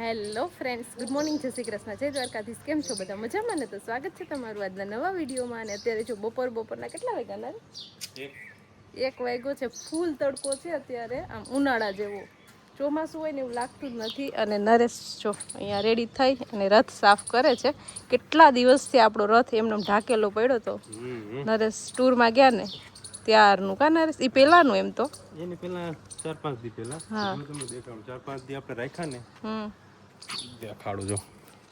Hello friends, good morning, જય શ્રી કૃષ્ણ, જય દ્વારકાધીશ. કેમ છો બધા? મજામાં ને? તો સ્વાગત છે તમારું આજના નવા વિડીયોમાં. અને અત્યારે જો બપોરના કેટલા વાગ્યા ના 1 વાગ્યો છે. ફૂલ તડકો છે અત્યારે, આમ ઉનાળા જેવો. ચોમાસું હોય ને એવું લાગતું જ નથી. અને નરેશ જો અહીંયા રેડી થઈ અને રથ સાફ કરે છે. કેટલા દિવસથી આપણો રથ એમનો ઢાકેલો પડ્યો હતો. નરેશ ટૂરમાં ગયા ને ત્યારનું કા નરેશ? એ પેલાનું એમ તો એની પેલા 4-5 દી પેલા તમે દેખાડું 4-5 દી આપણે રાખ્યા ને દેખાડું જો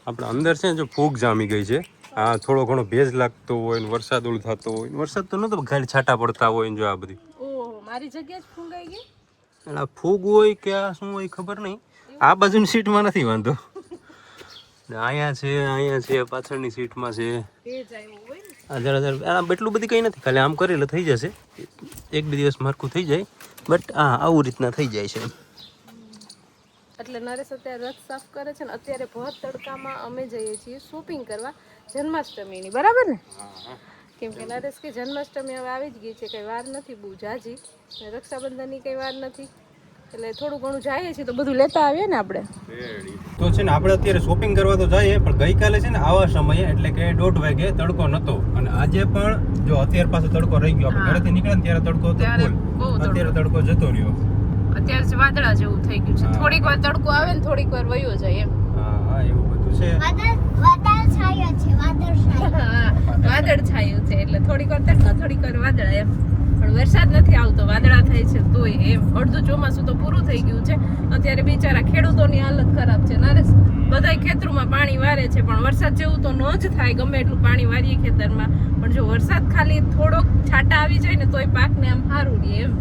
આપણે અંદર છે ને જો ફૂગ જામી ગઈ છે. હા, થોડો ઘણો ભેજ લાગતો હોય ને વરસાદ ઓલું થતો હોય. વરસાદ તો નતો, ખાલી છાંટા પડતા હોય ને જો આ બધી. ઓહો, મારી જગ્યા જ ફૂંગાઈ ગઈ. એટલે આ ફૂગ હોય કે આ શું હોય ખબર નહીં. આ બાજુની સીટમાં નથી વાંધો, અહીંયા છે પાછળની સીટમાં છે. ભેજ આવ્યો હોય ને આ જરા એટલું બધી કંઈ નથી, ખાલી આમ કરેલે થઈ જશે. 1-2 દિવસ મારખું થઈ જાય, બટ આવું રીતના થઈ જાય છે. એટલે નરેશ અત્યારે રથ સાફ કરે છે ને અત્યારે ભર તડકામાં અમે જઈએ છીએ શોપિંગ કરવા જન્માષ્ટમીની, બરાબર ને? કેમ કે નરેશ કે જન્માષ્ટમી હવે આવી જ ગઈ છે, કંઈ વાર નથી બહુ જાજી, રક્ષાબંધનની કંઈ વાર નથી, એટલે થોડું ઘણું જઈએ છીએ તો બધું લેતા આવીએ ને આપણે. તો છે ને આપણે અત્યારે શોપિંગ કરવા તો જઈએ, પણ ગઈકાલે છે ને આવા સમયે એટલે કે 1:30 વાગે તડકો નતો, અને આજે પણ જો અત્યારે પાછો તડકો રહી ગયો. આપણે ઘરેથી નીકળ્યા ત્યારે તડકો હતો ફૂલ, અત્યારે તડકો જતો રહ્યો. અત્યારે વાદળા જેવું થઈ ગયું છે. થોડીક વાર તડકો આવે ને થોડીક વાર વયો જાય એમ. હા, એવું બધું છે. વાદળ છાયું છે એટલે થોડીક વાર તડકો થોડીક વાર વાદળા એમ. પણ વરસાદ નથી આવતો, વાદળા થાય છે તોય એમ. અડધું ચોમાસું તો પૂરું થઈ ગયું છે. અત્યારે બિચારા ખેડૂતોની હાલત ખરાબ છે નરેશ. બધાય ખેતરોમાં પાણી વારે છે, પણ વરસાદ જેવું તો ન જ થાય. ગમે એટલું પાણી વારીએ ખેતરમાં, પણ જો વરસાદ ખાલી થોડોક છાંટા આવી જાય ને તોય પાકને આમ સારું રહે એમ.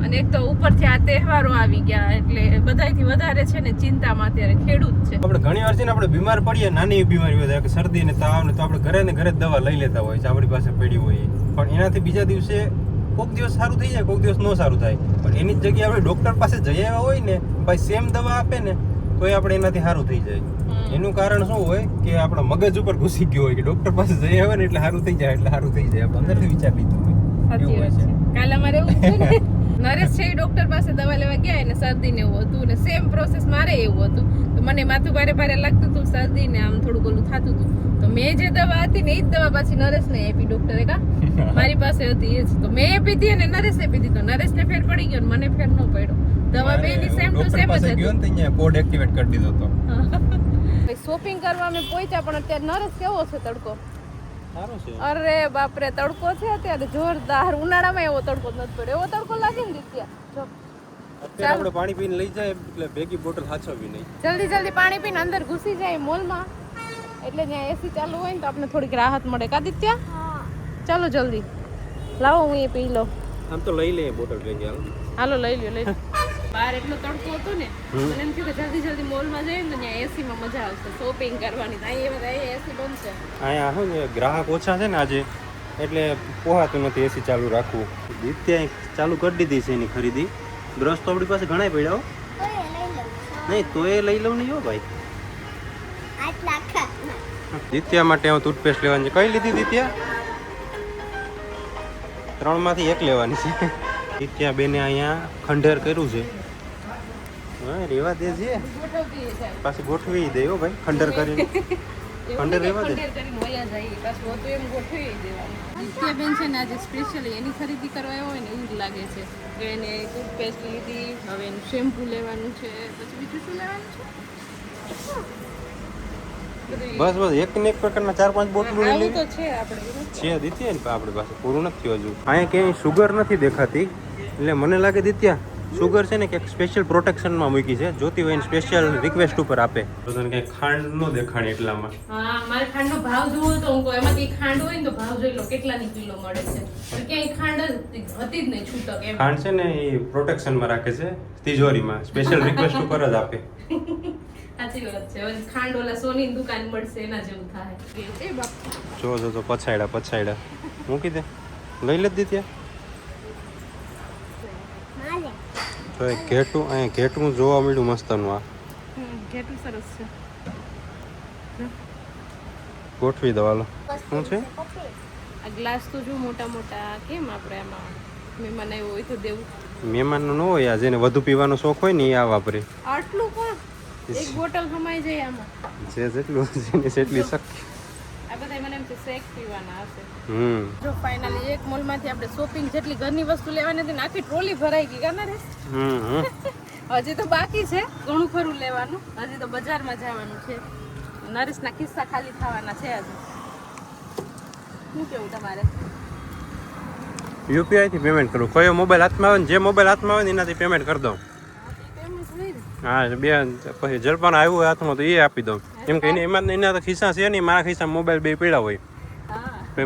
અને એક તો ઉપરથી આ તહેવારો આવી ગયા એટલે બધાયથી વધારે છે ને ચિંતામાં અત્યારે ખેડૂત છે. આપણે ઘણી વાર છે ને આપણે બીમાર પડીએ, નાની બીમારી હોય કે શરદી ને તાવ ને, તો આપણે ઘરે ને ઘરે દવા લઈ લેતા હોય છે, આપણી પાસે પડી હોય. પણ એનાથી બીજા દિવસે કોઈક દિવસ સારું થઈ જાય, કોઈક દિવસ ન સારું થાય. પણ એની જ જગ્યાએ આપણે ડોક્ટર પાસે જઈ આવ્યા હોય ને, ભાઈ સેમ દવા આપે ને તોય આપણે એનાથી સારું થઈ જાય. એનું કારણ શું હોય કે આપણા મગજ ઉપર ઘૂસી ગયું હોય કે ડોક્ટર પાસે જઈ આવે ને એટલે સારું થઈ જાય, એટલે સારું થઈ જાય. આપણે અંદરથી વિચાર લીધું હોય. સાચી વાત છે. કાલે અમારે એવું થયું ને, નરેશ છે ડોક્ટર પાસે દવા લેવા ગયા ને શરદી ને એવું હતું, ને સેમ પ્રોસેસ મારે એવું હતું. તો મને માથું ભારે ભારે લાગતું હતું, શરદી ને આમ થોડું ગોલું થતું હતું. તો મેં જે દવા હતી ને એ જ દવા પાછી નરેશ ને આપી ડોક્ટરે. મારી પાસે હતી એ જ તો મેં આપી હતી અને નરેશ આપી દીધો. નરેશ ને ફેર પડી ગયો, મને ફેર ન પડ્યો. દવા બેની સેમ ટુ સેમ જ હતી. કોડ એક્ટિવેટ કરી દીધો તો શોપિંગ કરવા અમે પહોંચ્યા, પણ અત્યારે નરેશ કેવો છે તડકો? સારું છે. અરે બાપરે, તડકો છે અત્યારે જોરદાર. ઉનાળામાં એવો તડકો નથી પડ્યો. એવો તડકો લાગે ને દીત્યા. જો અત્યારે આપણે પાણી પીને લઈ જાય એટલે ભેગી બોટલ હાચવવી નહીં. જલ્દી પાણી પીને અંદર ઘૂસી જાય મોલમાં, એટલે ત્યાં એસી ચાલુ હોય ને તો આપણે થોડીક રાહત મળે. કા દીત્યા? ચાલો જલ્દી લાવો, હું એ પી લઉં. આમ તો લઈ લઈએ બોટલ ભેગી. હાલો લઈ લ્યો. બહાર એટલો તડકો હતો ને, મને એમ થયું કે જલ્દી મોલમાં જઈએ ને ત્યાં એસીમાં મજા આવશે શોપિંગ કરવાની. અહીંયા એસી બંધ છે. અહીંયા શું છે, ગ્રાહક ઓછા છે ને આજે, એટલે પોહાતું નથી એસી ચાલુ રાખવું. ત્યાં ચાલુ કરી દીધી છે એની ખરીદી. બ્રશ તો આપણી પાસે ઘણા પડ્યા. નહીં તો એ લઈ લઉં નહીં હો ભાઈ. દિત્યા માટે હું ટૂથપેસ્ટ લેવાની છે. કઈ લીધી દિત્યા? 3 માંથી 1 લેવાની છે. દિત્યા બેને અહીંયા ખંડેર કર્યું છે. હા, રેવા દે છે, પાછી ગોઠવી દે હો ભાઈ. ખંડેર કરીને ખંડેર રેવા દે. નિત્યાબેન છે ને આજે સ્પેશિયલી એની ખરીદી કરવા આવ્યો હોય ને એવું જ લાગે છે. એને ટૂથપેસ્ટ લીધી, હવે એનું શેમ્પુ લેવાનું છે, પછી બીજું શું લેવાનું છે? બસ એક ને એક પ્રકારના 4-5 બોટલો આવું તો છે આપણે છે દિત્યા ને આપણી પાસે પૂરું નથી થયું હજુ. અહીંયા ક્યાંય સુગર નથી દેખાતી, એટલે મને લાગે દિત્યા સુગર છે ને ક્યાંક સ્પેશિયલ પ્રોટેક્શનમાં મૂકી છે. જોતી હોય સ્પેશિયલ રિક્વેસ્ટ ઉપર આપે. તો તને ક્યાંય ખાંડ ન દેખાણી એટલામાં. હા, મારે ખાંડનો ભાવ જોવો તો હું કહું એમાંથી ખાંડ હોય ને તો ભાવ જોઈ લો કેટલાની કિલો મળે છે. ક્યાંય ખાંડ હતી જ નહીં છૂટક એમ. ખાંડ છે ને એ પ્રોટેક્શનમાં રાખે છે તિજોરીમાં, સ્પેશિયલ રિક્વેસ્ટ ઉપર જ આપે. સાચી વાત છે. હવે ખાંડ ઓલા સોની દુકાન મળશે એના જેવું થાય. એ બાપ જો તો પછાડ્યા મૂકી દે, લઈ લે દીત્યા. તો એ ઘેટું અહીંયા ઘેટું જોવા મળ્યું મસ્તનું. આ ઘેટું સરસ છે. ગોઠવી દો હાલો. શું છે આ ગ્લાસ તો જો મોટા કેમ આપણે આમાં મહેમાન આવ્યો હોય તો દેવું. મહેમાનનું ન હોય, આ જેને વધુ પીવાનો શોખ હોય ને એ આ વાપરે. આટલું પણ એક બોટલ ખમાઈ જાય આમાં. જે જેટલું જેટલી શક્તિ. આ બધા મને એમ છે શેક પીવાના હશે. જો ફાઇનલી એક મોલમાંથી આપણે શોપિંગ જેટલી ઘરની વસ્તુ લેવાની હતી ને આખી ટ્રોલી ભરાઈ ગઈ કાના રે. હજી તો બાકી છે ઘણું ખરું લેવાનું. હજી તો બજારમાં જવાનું છે. નરેશના ખિસ્સા ખાલી થવાના છે હજી. શું કેવું તમારે? યુપીઆઈ થી પેમેન્ટ કરું. કયો મોબાઈલ હાથમાં આવે ને જે મોબાઈલ હાથમાં આવે ને એનાથી પેમેન્ટ કરી દઉં. હા બે પછી જલપાન આવ્યું હોય હાથમાં તો એ આપી દઉં. એમ કે એના તો ખિસ્સા છે નહીં, મારા ખિસ્સા મોબાઈલ બે પડ્યા હોય.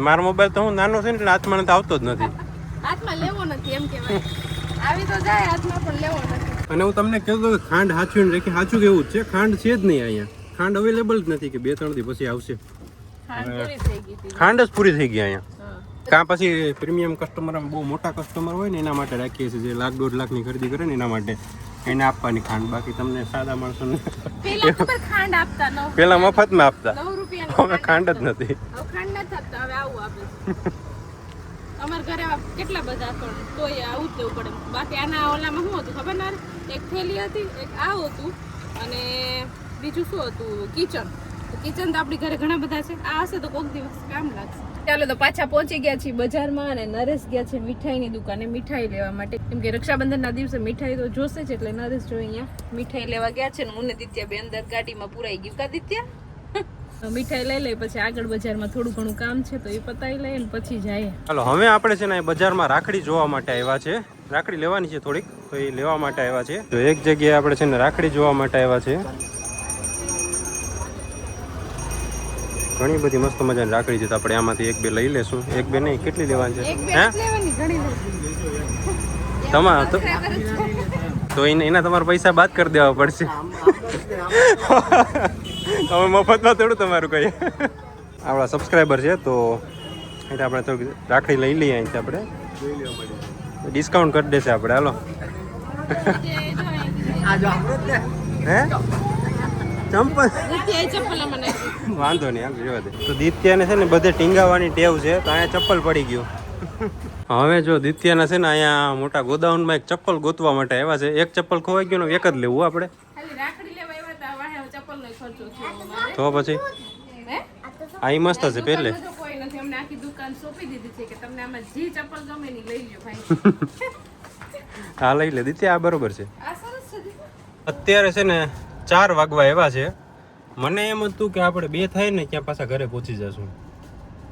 મારો મોબાઈલ તો હું નાનો છે ને એટલે હાથમાં તો આવતો જ નથી. હાથમાં લેવો નથી એમ કહેવાય. આવી તો જાય હાથમાં પણ લેવો નથી. અને હું તમને કહું કે ખાંડ હાચવી રાખી. સાચું કેવું જ છે, ખાંડ છે જ નહીં અહીંયા. ખાંડ અવેલેબલ જ નથી કે 2-3 દી પછી આવશે. ખાંડ જ પૂરી થઈ ગઈ અહીંયા. કાં પછી પ્રીમિયમ કસ્ટમર બહુ મોટા કસ્ટમર હોય ને એના માટે રાખીએ છીએ, જે 1-1.5 લાખની ખરીદી કરે ને એના માટે એને આપવાની ખાંડ. બાકી તમને સાદા માણસોને ખાંડ આપતા ન, પેલા મફતમાં આપતા, 9 રૂપિયાની હવે ખાંડ જ નથી. હવે ખાંડ નથી આપતા, હવે આવું આપે. અમારા ઘરે કેટલા બધા પણ તોય આવું જ લેવું પડે. બાકી આના ઓલામાં શું હતું ખબર ના? એક થેલી હતી, એક આ હતું અને બીજું શું હતું? કિચન. કિચન તો આપણી ઘરે ઘણા બધા છે. આ હશે તો કોઈક દિવસ કામ લાગશે. ચાલો તો પાછા પહોંચી ગયા છીએ બજારમાં અને નરેશ ગયા છે મીઠાઈની દુકાને મીઠાઈ લેવા માટે. કેમ કે રક્ષાબંધનના દિવસે મીઠાઈ તો જોશે જ, એટલે નરેશ જો અહીંયા મીઠાઈ લેવા ગયા છે ને હું ને દિત્યા બે અંદર ગાડીમાં પુરાઈ ગયું. કા દિત્યા? મીઠાઈ લઈ લઈ પછી આગળ બજારમાં થોડું ઘણું કામ છે તો એ પતાવી લઈએ ને પછી જાય. હાલો હવે આપણે છે ને બજારમાં રાખડી જોવા માટે આવ્યા છે. રાખડી લેવાની છે થોડીક, તો એ લેવા માટે આવ્યા છે. તો એક જગ્યાએ આપણે છે ને રાખડી જોવા માટે આવ્યા છે. ઘણી બધી મસ્ત મજાની રાખડી છે, તો આપણે આમાંથી 1-2 લઈ લેશું. 1-2 નહીં, કેટલી લેવાની છે? તમારે તો એના તમારા પૈસા બાદ કરી દેવા પડશે. તમે મફતમાં થોડું તમારું કહીએ. આપણા સબસ્ક્રાઈબર છે તો એટલે આપણે થોડીક રાખડી લઈ લઈએ. અહીંથી આપણે ડિસ્કાઉન્ટ કરી દેશે આપણે. હાલો હે ચંપલ વાંધો નહીં, હાલ જોવા દે. તો દિત્યાને છે ને બધે ટીંગાવાની ટેવ છે, તો અહીંયા ચપ્પલ પડી ગયું. હવે જો દિત્યાના છે ને અહીંયા મોટા ગોદાઉનમાં એક ચપ્પલ ગોતવા માટે આવ્યા છે. એક ચપ્પલ ખોવાઈ ગયું ને એક જ લેવું આપણે. તો પછી આ મસ્ત છે પહેલે. હા લઈ લે દિત્યા, આ બરોબર છે. અત્યારે છે ને 4 વાગવા એવા છે. મને એમ હતું કે આપણે 2 થાય ને ત્યાં પાછા ઘરે પહોંચી જશું,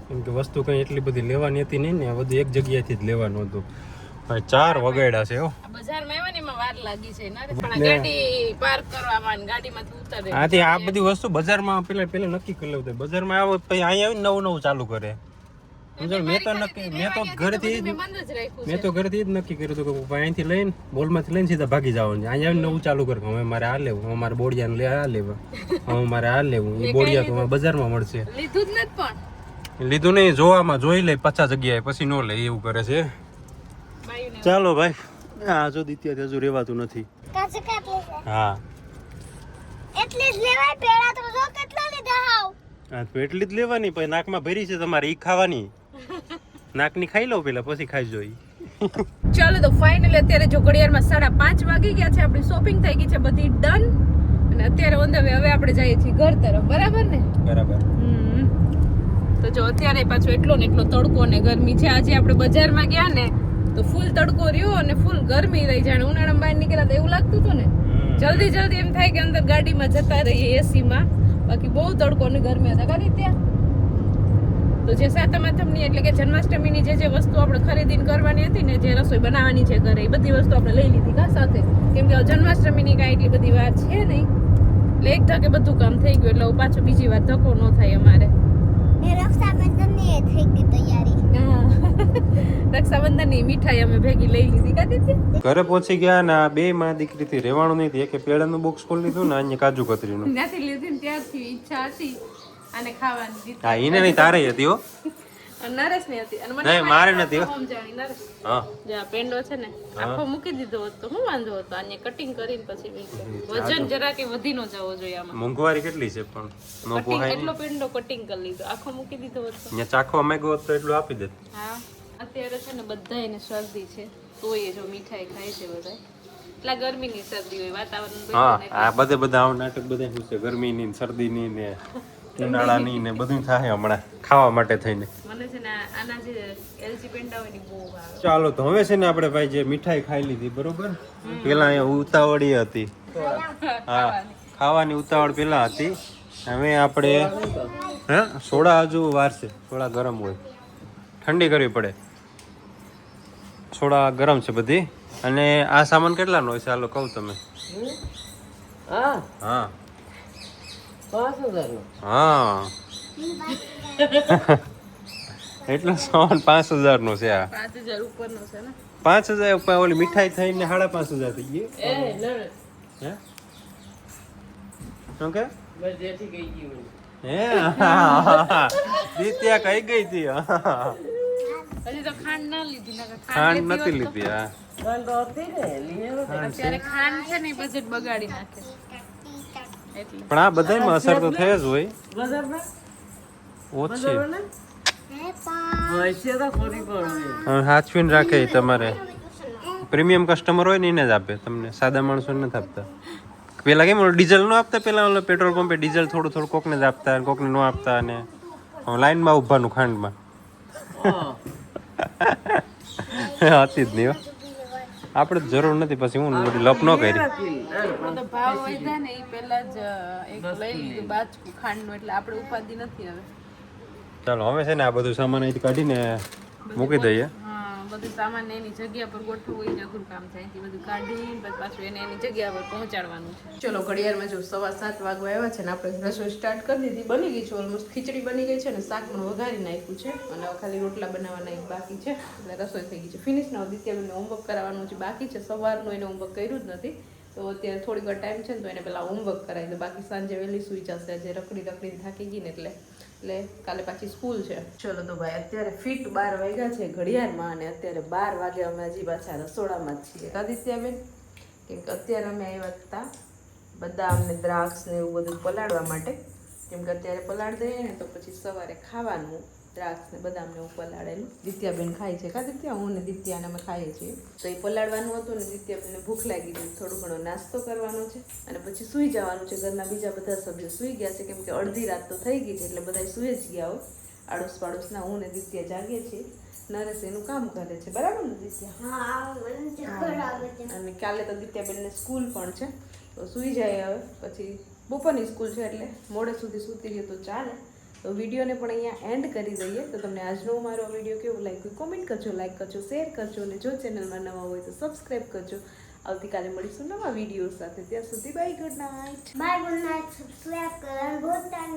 કેમ કે વસ્તુ કંઈ એટલી બધી લેવાની હતી નહીં ને, બધું એક જગ્યાએથી જ લેવાનું હતું. 4 વગાડ્યા છે. આથી આ બધી વસ્તુ બજારમાં પેલા નક્કી કરી લેવું. બજારમાં આવો પછી અહીંયા આવીને નવું ચાલુ કરે. મેં તો ઘરેથી જ નક્કી કર્યું હતું કે અહીંથી લઈને મોલમાંથી લઈને સીધા ભાગી જવાનું. અહીંયા આવીને નવું ચાલુ કરે. હવે મારે આ લેવું, હવે મારે બોડિયાને આ લેવા, હવે મારે આ લેવું. એ બોડિયા તો બજારમાં મળશે. લીધું નહીં, જોવામાં જોઈ લે 50 જગ્યાએ પછી નો લે, એવું કરે છે. ચાલો ભાઈ, આ જો દિત્યા હજુ રેવાતું નથી. હા એટલી જ લેવાય. પેલા તો જો કેટલા લીધા હાવ. હા તો એટલી જ લેવાની, પછી નાકમાં ભરી છે તમારે, ઈ ખાવાની. નાકની ખાઈ લો પેલા, પછી ખાઈ જોઈ. ચાલો તો ફાઇનલી અત્યારે જો ઘડિયાળમાં 5:30 વાગી ગયા છે. આપણી શોપિંગ થઈ ગઈ છે બધી ડન, અને અત્યારે ઓન ધ વે હવે આપણે જઈએ છીએ ઘર તરફ. બરાબર ને? બરાબર. તો જો અત્યારે પાછો એટલો ને એટલો તડકો ને ગરમી છે. આજે આપણે બજારમાં ગયા ને તો ફૂલ તડકો રહ્યો અને ફૂલ ગરમી રહી. જાણે ઉનાળામાં બહાર નીકળ્યા તો એવું લાગતું હતું ને. જલ્દી એમ થાય કે અંદર ગાડીમાં જતા રહીએ એસીમાં. બાકી બહુ તડકો ને ગરમી હતા. કરી ત્યાં તો જે સાતમ આઠમની એટલે કે જન્માષ્ટમીની જે વસ્તુ આપણે ખરીદીને કરવાની હતી ને, જે રસોઈ બનાવવાની છે ઘરે, એ બધી વસ્તુ આપણે લઈ લીધી કા સાથે. કેમ કે જન્માષ્ટમીની કાંઈ એટલી બધી વાર છે નહીં, એટલે એક ધકે બધું કામ થઈ ગયું. એટલે પાછું બીજી વાર ધક્કો ન થાય અમારે. રક્ષાબંધનની થઈ ગઈ તૈયારી. રક્ષાબંધનની મીઠાઈ અમે ભેગી લઈ લીધી. કાઢી ઘરે પહોંચી ગયા ને આ 2 માં દીકરીથી રહેવાનું નહીં. એક પેડાનું બોક્સ ખોલી લીધું ને અહીંયા કાજુ કતરીનું ત્યાંથી લીધી ને ત્યારથી ઈચ્છા હતી અને ખાવાની. હા એને નહીં, તારે હતી હો. નરેશ ની હતી અને મને નહીં મારે નથી. સમજાણી નરેશ. હા જે પેંડો છે ને આખો મૂકી દીધો હોત તો શું વાંધો હતો. આને કટિંગ કરીને પછી વજન જરા કે વધી ન જવો જોઈએ આમાં. મોંઘવારી કેટલી છે પણ નો પોહાય. એટલો પેંડો કટિંગ કરી લીધો, આખો મૂકી દીધો હોત તો અહીંયા ચાખવા માંગ્યો હોત તો એટલું આપી દેત. હા અત્યારે છે ને બધા એને શરદી છે તો એ જો મીઠાઈ ખાય છે બધા. એટલા ગરમીની શરદી હોય વાતાવરણ હા બદલે ને આ બધા આવું નાટક બધા શું છે ગરમીની ને શરદીની ને ઉનાળાની ને બધું થાય હમણાં ખાવા માટે થઈને. મને છે ને આના જે એલચી પેંડા હોય ને બહુ ભાવે. ચાલો તો હવે છે ને આપણે ભાઈ જે મીઠાઈ ખાઈ લીધી બરોબર, પેલા અહીંયા ઉતાવળી હતી, હા ખાવાની ઉતાવળ પેલા હતી. હવે આપણે હે સોડા હજુ વાર છે, સોડા ગરમ હોય, ઠંડી કરવી પડે. સોડા ગરમ છે બધી. અને આ સામાન કેટલાનો હોય છે હાલો કહું તમે? હા 5000 હા એટલો સામાન 5000 નો છે આ. 5000 ઉપરનો છે ને. 5000 ઉપર ઓલી મીઠાઈ થઈને 5500 થઈ ગઈ. હે શું કે હે દીત્યા કઈ ગઈ હતી? હજી તો ખાંડ ના લીધી નકર ખાંડ નથી લીધી. હા અત્યારે ખાંડ છે ને બજેટ બગાડી નાખે એટલે. પણ આ બધામાં અસર તો થઈ જ હોય ઓછી. સાચવીને રાખે ઈ તમારે. પ્રીમિયમ કસ્ટમર હોય ને એને જ આપે, તમને સાદા માણસો નથી આપતા. પેલા કેમ ઓલો ડીઝલ નો આપતા, પેલા ઓલો પેટ્રોલ પંપે ડીઝલ થોડું થોડું કોકને જ આપતા અને કોકને નો આપતા, અને લાઈનમાં ઊભાનું ખાંડમાં હતી જ નહીં. આપણે જરૂર નથી પછી હું બધી લપ ન કરી. તો ભાવ વધ્યા ને એ પહેલા જ એક લઈ લીધું બાચકું ખાંડનું, એટલે આપણે ઉપાધિ નથી હવે. ચાલો હવે છે ને આ બધું સામાન અહીંથી કાઢીને મૂકી દઈએ. હા બધું સામાન એની જગ્યા પર ગોઠવવું એ જ અઘરું કામ છે. અહીંથી બધું કાઢી પછી પાછું એને એની જગ્યા પર પહોંચાડવાનું છે. ચલો ઘડિયાળમાં જો 7:15 વાગવા આવ્યા છે ને આપણે રસોઈ સ્ટાર્ટ કરી દીધી. બની ગઈ છે ઓલમોસ્ટ. ખીચડી બની ગઈ છે ને શાક પણ વઘારી નાખ્યું છે અને હવે ખાલી રોટલા બનાવવાના એક બાકી છે. એટલે રસોઈ થઈ ગઈ છે ફિનિશ. ના દિત્યાબેનને હોમવર્ક કરાવવાનું છે બાકી છે. સવારનું એને હોમવર્ક કર્યું જ નથી, તો અત્યારે થોડીક વાર ટાઈમ છે ને તો એને પેલા હોમવર્ક કરાવી દો. બાકી સાંજે વહેલી સૂઈ જશે. આજે રખડી થાકી ગઈ ને એટલે કાલે પાછી સ્કૂલ છે. ચલો તો ભાઈ અત્યારે ફિટ 12 વાગ્યા છે ઘડિયાળમાં, અને અત્યારે 12 વાગે અમે હજી પાછા રસોડામાં જ છીએ આદિત્યાબેન. કેમ કે અત્યારે અમે આવ્યા હતા બદામ ને દ્રાક્ષ ને એવું બધું પલાળવા માટે. કેમ કે અત્યારે પલાળ દઈએ ને તો પછી સવારે ખાવાનું દ્રાક્ષ ને બદામ ને એવું પલાળેલું દિત્યાબેન ખાય છે. કા દિત્યા? હું ને દિત્યાને અમે ખાઈએ છીએ. તો એ પલાળવાનું હતું ને દિત્યાબેનને ભૂખ લાગી ગઈ, થોડો ઘણો નાસ્તો કરવાનો છે અને પછી સૂઈ જવાનું છે. ઘરના બીજા બધા સભ્યો સૂઈ ગયા છે, કેમ કે અડધી રાત તો થઈ ગઈ છે એટલે બધા સૂઈ જ ગયા હોય. આડોશ પાડોશના હું ને દિત્યા જાગીએ છીએ. નરેશ એનું કામ કરે છે, બરાબર ને દિત્યા? અને કાલે તો દિત્યાબેનને સ્કૂલ પણ છે, તો સૂઈ જાય. હવે પછી બપોરની સ્કૂલ છે એટલે મોડે સુધી સૂતી રહે તો ચાલે. તો વિડીયોને પણ અહીંયા એન્ડ કરી દઈએ. તો તમને આજનો મારો વિડીયો કેવો લાગ્યો કોમેન્ટ કરજો, લાઈક કરજો, શેર કરજો, અને જો ચેનલમાં નવા હોય તો સબસ્ક્રાઈબ કરજો. આવતીકાલે મળીશું નવા વિડીયો સાથે. ત્યાં સુધી bye, good night. Bye, good night. Subscribe, and good night.